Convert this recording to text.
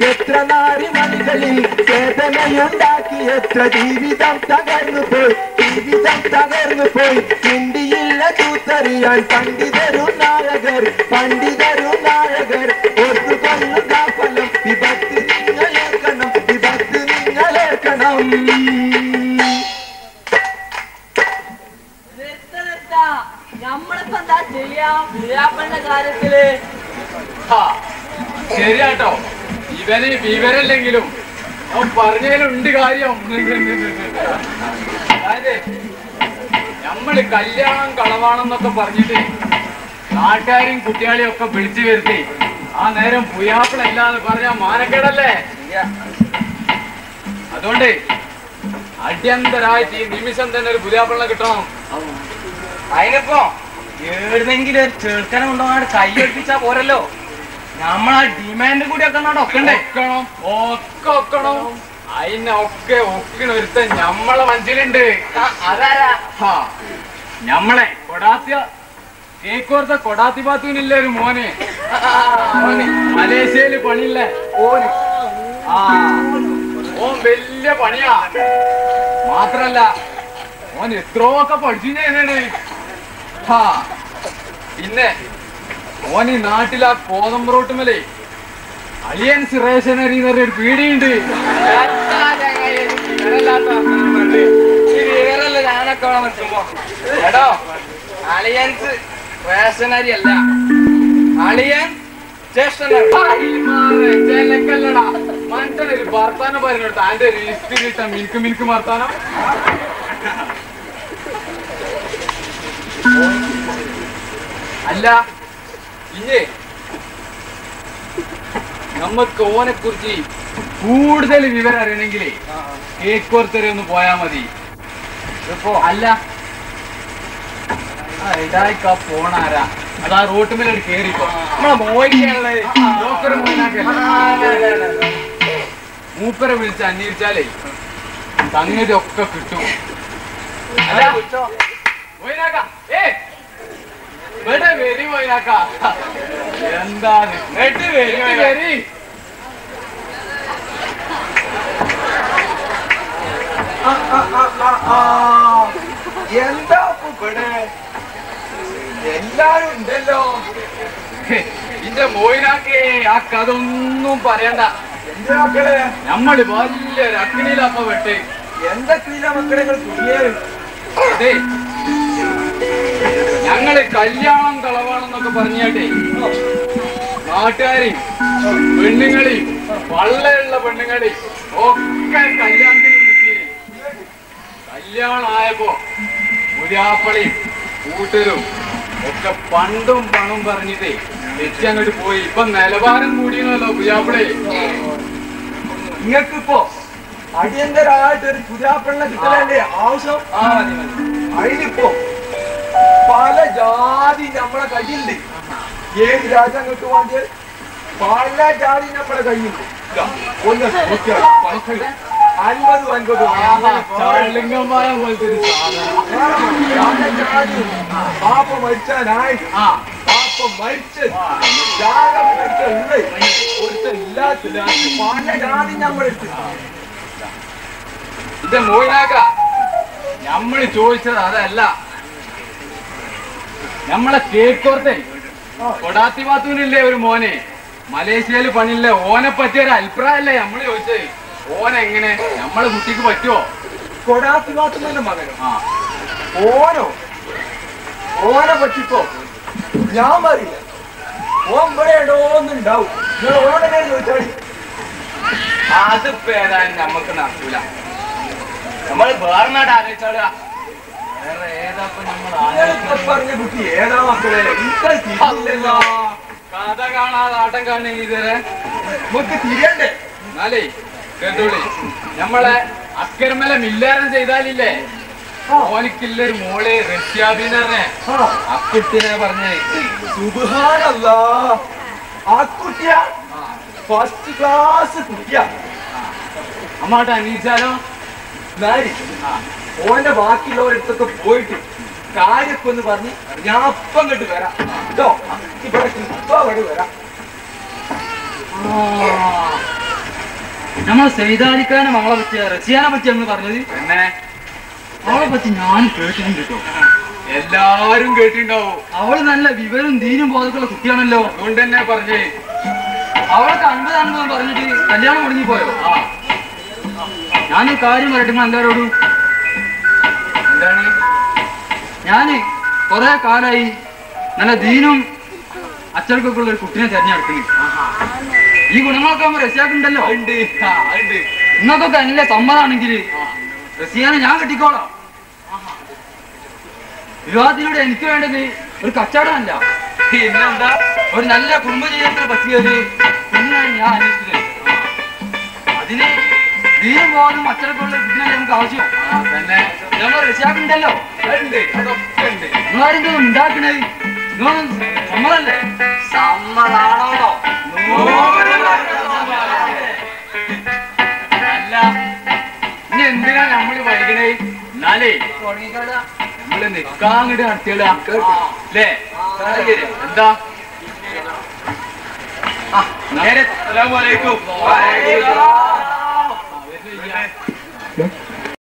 എത്ര നാരിമണികളിൽ വേദനയുണ്ടാക്കി എത്ര ജീവിതം തകർന്നു പോയി ഇന്ത്യയിലെ തൂത്തറിയാൻ പണ്ഡിതരും നായകർ ഓർത്തുകൊള്ളുക ഫലം വിപത്ത് നിങ്ങളേക്കണം നമ്മളിപ്പോ എന്താ ചെയ്യാ പുതിയാപ്പളിന്റെ കാര്യത്തില് ശരിയാട്ടോ ഇവന് വിവരല്ലെങ്കിലും അവൻ പറഞ്ഞതിലുണ്ട് കാര്യം. അതായത് നമ്മള് കല്യാണം കളവാണെന്നൊക്കെ പറഞ്ഞിട്ട് നാട്ടുകാരെയും കുട്ടികളെയും ഒക്കെ വിളിച്ചു വരുത്തി ആ നേരം പുയാപ്പിളല്ലാന്ന് പറഞ്ഞാൽ മാനക്കേടല്ലേ. അതുകൊണ്ട് അടിയന്തരായിട്ട് ഈ നിമിഷം തന്നെ ഒരു പുതിയാപ്പിളിനെ കിട്ടണം. അതിനിപ്പോ എവിടുന്നെങ്കിലും ഒരു ചെറുക്കനെ കൊണ്ടുപോകാണ്ട് കൈ ഒഴിപ്പിച്ചാ പോരല്ലോ. നമ്മളാ ഡിമാൻഡ് കൂടി ഒക്കെ ഒക്കണം. അതിനൊക്കെ ഒക്കണ ഒരുത്തൻ ഞമ്മളെ മനസ്സിലുണ്ട്. അതാരാ? ഞമ്മളെ കേക്കോർത്ത കൊടാത്തി പാത്തൂനില്ല ഒരു മോന്, മലേഷ്യയില് പണിയില്ലേ ഓന്. ഓൻ വലിയ പണിയാ. മാത്രല്ല ഓൻ എത്രയൊക്കെ പഠിച്ചു ചെയ്താണ്. പിന്നെ ഓന് നാട്ടിലാ കോതമ്പ് റോട്ടുമല്ലേ അലിയൻസ് റേഷനറി എന്ന് പറഞ്ഞൊരു പീടിയുണ്ട്. ഞാനൊക്കെ നിൽക്കുമ്പോ എടോ അലിയൻസ് റേഷനറി അല്ല, അലിയൻ സ്റ്റേഷനറില്ലടാ. മനസ്സിലൊരു വർത്താനം പറഞ്ഞെടുത്ത അതിന്റെ ഒരു ലിസ്റ്റ് കിട്ടാൻ മിൽക്ക് വർത്താനം. അല്ല ഇല്ലേ നമുക്ക് ഓനെ കുറിച്ച് കൂടുതൽ വിവരം അറിയണമെങ്കിലേ കേക്കോർത്തരെ ഒന്ന് പോയാ മതി. ഇപ്പോ അല്ല ഇതായിക്ക പോണാരാ അതാ റോട്ടുമേലോട്ട് കേറിപ്പോ നമ്മളെ മൂപ്പരെ വിളിച്ച് അന്വേഷിച്ചാലേ സംഗതി ഒക്കെ കിട്ടും. എന്താണ് എന്താ ഇവിടെ എല്ലാരും ഉണ്ടല്ലോ. ഇന്റെ മോയിനാക്കേ ആ കഥ ഒന്നും പറയണ്ട. എന്റെ മക്കളെ നമ്മള് വലിയൊരു അഗ്നിയിലപ്പ വെട്ട്. എന്തൊക്കെയില്ല മക്കളെ തുണിയേറും. അതെ ഞങ്ങള് കല്യാണം കളവാണെന്നൊക്കെ പറഞ്ഞാട്ടെ നാട്ടുകാരെയും പെണ്ണുങ്ങളെയും വള്ളയുള്ള പെണ്ണുങ്ങളെയും ഒക്കെ കല്യാണത്തിന് വിളിച്ച് കല്യാണമായപ്പോ പുതിയാപ്പളയും കൂട്ടരും ഒക്കെ പണ്ടും പണവും പറഞ്ഞിട്ടേ വെച്ച് അങ്ങോട്ട് പോയി. ഇപ്പൊ നിലവാരം കൂടിയല്ലോ പുതിയാപ്പളെ. നിങ്ങൾക്കിപ്പോ അടിയന്തരായിട്ടൊരു പുതിയാപ്പളിനെ കിട്ടലല്ലേ ആവശ്യം? അതിനിപ്പോ പല ജാതി നമ്മളെ കയ്യിലുണ്ട്. ഏത് രാജ്യങ്ങൾക്ക് വേണ്ടിയാൽ പല ജാതി നമ്മളെ കയ്യിലുണ്ട്. 50 പാപ്പ മരിച്ചാനായി പാപ്പ മരിച്ച് പല ജാതി നമ്മളെടുത്ത്. ഇത് മോയിനാക്ക നമ്മള് ചോദിച്ചത് അതല്ല. നമ്മളെ കേക്കോർത്തെ കൊടാത്തി പാത്തൂനില്ലേ ഒരു മോനെ മലേഷ്യയില് പണിയില്ലേ ഓനെ പറ്റിയൊരു അഭിപ്രായല്ലേ നമ്മള് ചോദിച്ചത്. ഓനെങ്ങനെ നമ്മളെ കുട്ടിക്ക് പറ്റുമോ? കൊടാത്തി പാത്തുന്നതിന്റെ മകനോ? ഓനെ പറ്റിപ്പോ ഞാൻ പറയില്ല. ഓൻ ഇവിടെ ഇടോന്നുണ്ടാവും. നിങ്ങൾ ഓനെ ചോദിച്ചാൽ അതിപ്പോ ഏതായാലും നമുക്ക് നടക്കൂല. നമ്മൾ വേറെ നാട് ആലോചിച്ചാളുക. വേറെ ഏതാപ്പോ നമ്മൾ പറഞ്ഞ കുട്ടി ഏതാ മക്കളെ? ഇല്ലല്ലോ കഥ കാണാതെ ആട്ടം കാണുക ഇതുവരെ നമുക്ക് തിരിയണ്ടേ? എന്നാലേ കേട്ടോളി നമ്മളെ അക്കരമല മില്ലാരം ചെയ്താലില്ലേ ഓനിക്കില്ലൊരു മോളെ റഷ്യാബിനെ അക്കുട്ടിനെ പറഞ്ഞേ. സുബ്ഹാനല്ലാഹ്, ആ കുട്ടിയാ ഫസ്റ്റ് ക്ലാസ് കുട്ടിയാ. അമ്മാട്ട് അന്വേഷിച്ചാലോ? ഓന്റെ ബാക്കിയുള്ളവരടുത്തൊക്കെ പോയിട്ട് കാര്യമൊക്കെ ഒന്ന് പറഞ്ഞ് ഞാൻ അപ്പം കണ്ടു വരാം കേട്ടോ. ഇവിടെ വരാം. നമ്മൾ സെയ്താലിക്കാനെ മകളെ പറ്റിയ റസിയാനെ പറ്റി എന്ന് പറഞ്ഞത് എന്നെ അവളെ പറ്റി ഞാൻ കേട്ടിട്ടുണ്ട് കേട്ടോ. എല്ലാരും കേട്ടിണ്ടാവും. അവള് നല്ല വിവരം ദീനും ബോധക്കുള്ള കുട്ടിയാണല്ലോ. അതുകൊണ്ട് തന്നെ പറഞ്ഞേ അവൾക്ക് 50 പറഞ്ഞിട്ട് കല്യാണം മുടങ്ങിപ്പോയോ? ഞാനൊരു കാര്യം പറയട്ടെ എല്ലാവരോടും. എന്താണ്? ഞാന് കുറെ കാലായി നല്ല ദീനും അച്ചടക്കൊക്കെ ഉള്ള ഒരു കുട്ടിനെ തെരഞ്ഞെടുക്കുന്നു. ഈ ഗുണങ്ങളൊക്കെ ആകുമ്പോ റസിയാക്കുണ്ടല്ലോ. ഇന്നൊക്കെ നല്ല സമ്മതാണെങ്കിൽ റസിയാനെ ഞാൻ കെട്ടിക്കോളാം. വിവാഹത്തിലൂടെ എനിക്ക് വേണ്ടത് ഒരു കച്ചവടമല്ല, പിന്നെന്താ ഒരു നല്ല കുടുംബ ജീവിതത്തിൽ പറ്റിയൊരു കുഞ്ഞിനാണ് ഞാൻ അന്വേഷിക്കുന്നത്. അതിന് ദീനും ബോധം അച്ചടക്കമുള്ള കുട്ടിനാണ് നമുക്ക് ആവശ്യം. തന്നെ നമ്മൾ റസിയാക്കുണ്ടല്ലോ. അതൊക്കെ ഉണ്ട്. നിങ്ങളാരെങ്കിലും ഉണ്ടാക്കണേ നിങ്ങളൊന്നും സമ്മതല്ലേ? സമ്മതാണോ? അല്ല ഇനി എന്തിനാ നമ്മള് വൈകണേ? എന്നാലേ നമ്മള് നിക്കാങ്ങട്ട് നടത്തിയല്ലേ? എന്താ നേരെ അസ്സലാമു അലൈക്കും.